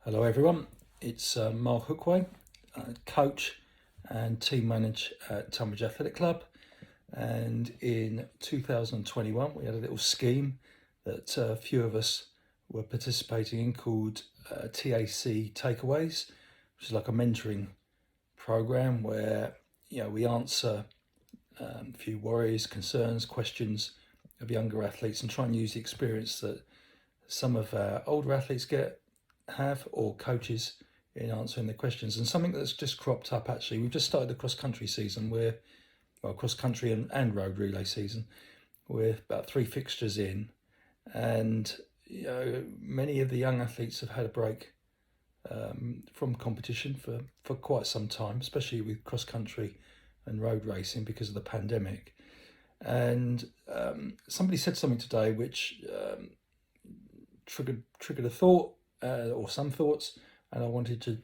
Hello everyone, it's Mark Hookway, coach and team manager at Tunbridge Athletic Club, and in 2021 we had a little scheme that a few of us were participating in called TAC Takeaways, which is like a mentoring program where we answer a few worries, concerns, questions of younger athletes and try and use the experience that some of our older athletes have or coaches in answering the questions. And something that's just cropped up, actually, we've just started the cross country season. Cross country and road relay season. We're about 3 fixtures in, and many of the young athletes have had a break from competition for quite some time, especially with cross country and road racing because of the pandemic. And somebody said something today which triggered a thought or some thoughts, and I wanted to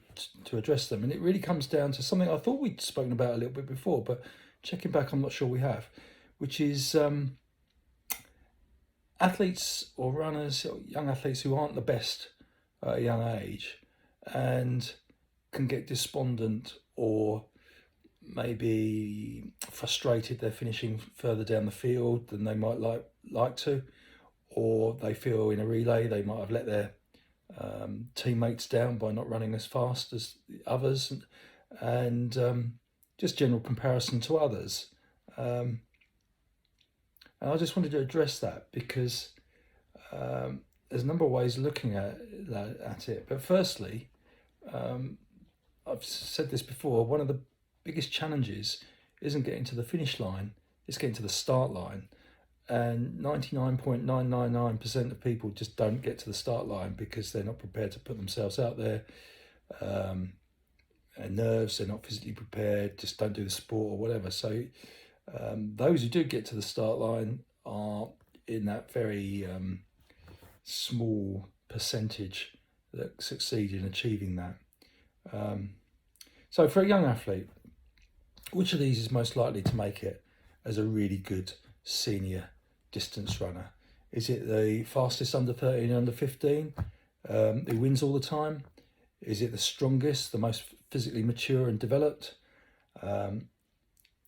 address them. And it really comes down to something I thought we'd spoken about a little bit before, but checking back, I'm not sure we have, which is athletes or runners, or young athletes who aren't the best at a young age and can get despondent or maybe frustrated they're finishing further down the field than they might like to, or they feel in a relay they might have let their teammates down by not running as fast as the others, and just general comparison to others. And I just wanted to address that because there's a number of ways looking at it. But firstly, I've said this before, one of the biggest challenges isn't getting to the finish line, it's getting to the start line. And 99.999% of people just don't get to the start line because they're not prepared to put themselves out there. And nerves, they're not physically prepared, just don't do the sport or whatever. So those who do get to the start line are in that very small percentage that succeed in achieving that. So for a young athlete, which of these is most likely to make it as a really good senior distance runner? Is it the fastest under 13 and under 15 who wins all the time? Is it the strongest, the most physically mature and developed?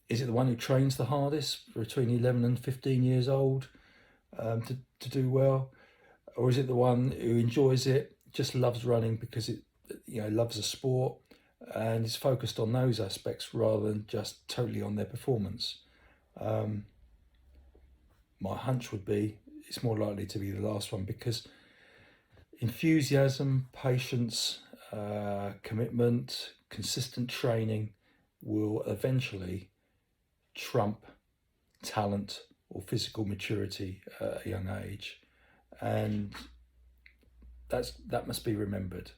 Is it the one who trains the hardest between 11 and 15 years old to do well? Or is it the one who enjoys it, just loves running because it loves the sport and is focused on those aspects rather than just totally on their performance? My hunch would be it's more likely to be the last one, because enthusiasm, patience, commitment, consistent training will eventually trump talent or physical maturity at a young age, and that must be remembered.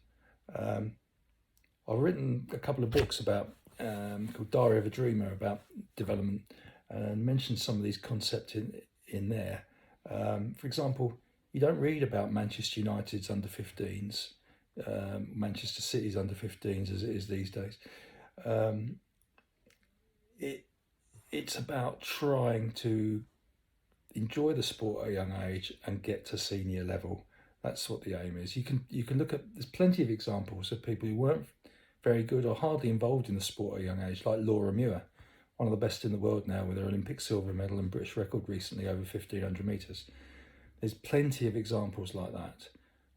I've written a couple of books about called Diary of a Dreamer about development, and mentioned some of these concepts in there. For example, you don't read about Manchester United's under 15s, Manchester City's under 15s as it is these days. It's about trying to enjoy the sport at a young age and get to senior level. That's what the aim is. You can look at, there's plenty of examples of people who weren't very good or hardly involved in the sport at a young age, like Laura Muir, one of the best in the world now with her Olympic silver medal and British record recently over 1500 metres. There's plenty of examples like that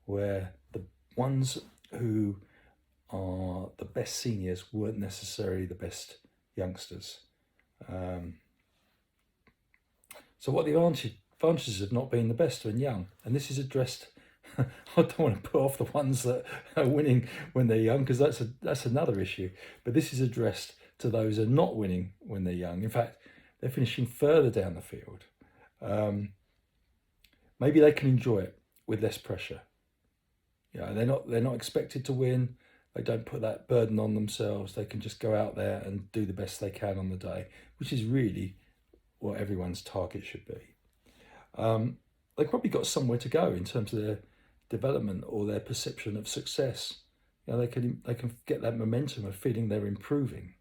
where the ones who are the best seniors weren't necessarily the best youngsters. So what are the advantages of not being the best when young? And this is addressed. I don't want to put off the ones that are winning when they're young, because that's another issue. But this is addressed to those who are not winning when they're young. In fact, they're finishing further down the field. Maybe they can enjoy it with less pressure. They're not expected to win. They don't put that burden on themselves. They can just go out there and do the best they can on the day, which is really what everyone's target should be. They've probably got somewhere to go in terms of their development or their perception of success. They can get that momentum of feeling they're improving.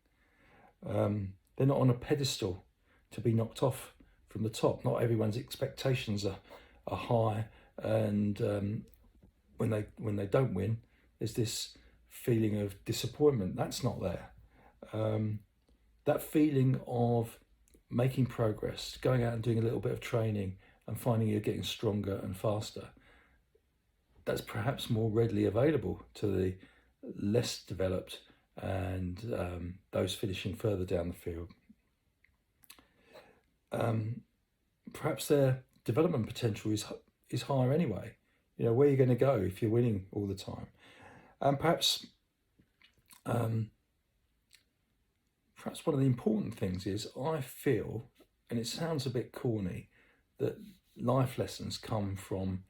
They're not on a pedestal to be knocked off from the top. Not everyone's expectations are high, and when they don't win, there's this feeling of disappointment. That's not there. That feeling of making progress, going out and doing a little bit of training and finding you're getting stronger and faster, that's perhaps more readily available to the less developed and those finishing further down the field. Perhaps their development potential is higher anyway. You know, where you're going to go if you're winning all the time. And perhaps one of the important things is, I feel, and it sounds a bit corny, that life lessons come from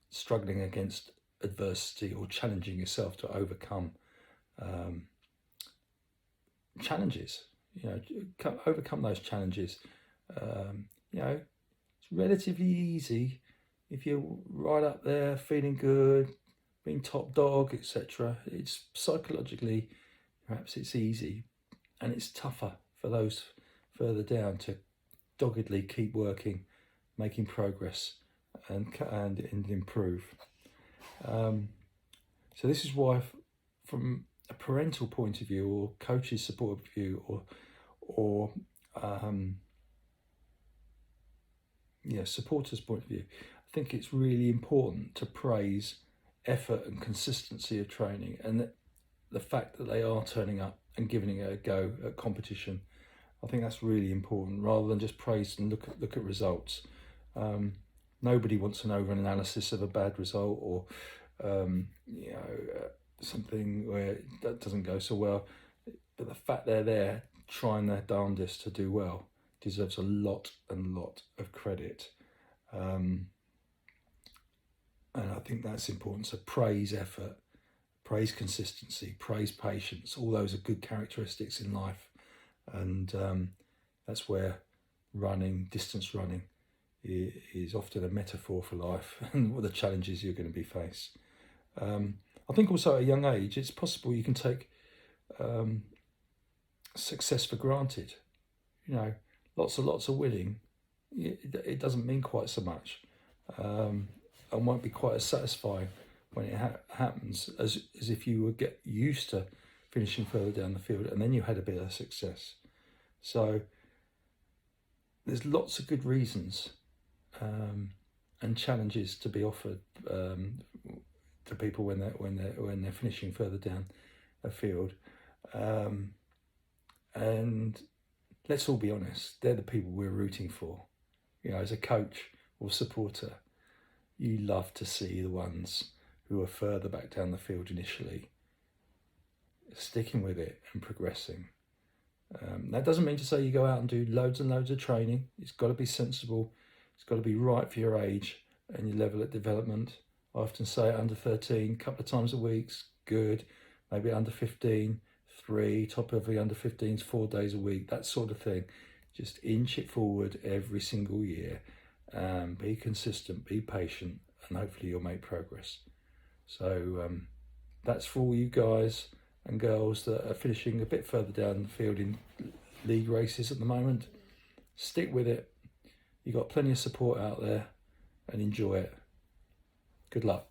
struggling against adversity or challenging yourself to overcome challenges. You know, overcome those challenges. You know, it's relatively easy if you're right up there, feeling good, being top dog, etc. It's psychologically, perhaps it's easy, and it's tougher for those further down to doggedly keep working, making progress, and improve. So this is why, from a parental point of view, or coach's support view, or supporters' point of view, I think it's really important to praise effort and consistency of training, and the fact that they are turning up and giving it a go at competition. I think that's really important, rather than just praise and look at results. Nobody wants an over-analysis of a bad result, or something where that doesn't go so well. But the fact they're there trying their darndest to do well deserves a lot of credit. And I think that's important. So praise effort, praise consistency, praise patience. All those are good characteristics in life. And that's where distance running is often a metaphor for life and what the challenges you're going to be faced. I think also at a young age, it's possible you can take success for granted. You know, lots of winning, it doesn't mean quite so much, and won't be quite as satisfying when it happens as if you would get used to finishing further down the field and then you had a bit of success. So there's lots of good reasons and challenges to be offered to people when they're finishing further down a field, and let's all be honest, they're the people we're rooting for. You know, as a coach or supporter, you love to see the ones who are further back down the field initially sticking with it and progressing. That doesn't mean to say you go out and do loads and loads of training. It's got to be sensible. It's got to be right for your age and your level of development. I often say under 13, a couple of times a week's good. Maybe under 15, 3, top of the under 15s, 4 days a week, that sort of thing. Just inch it forward every single year. Be consistent, be patient, and hopefully you'll make progress. So that's for all you guys and girls that are finishing a bit further down the field in league races at the moment. Stick with it. You've got plenty of support out there, and enjoy it. Good luck.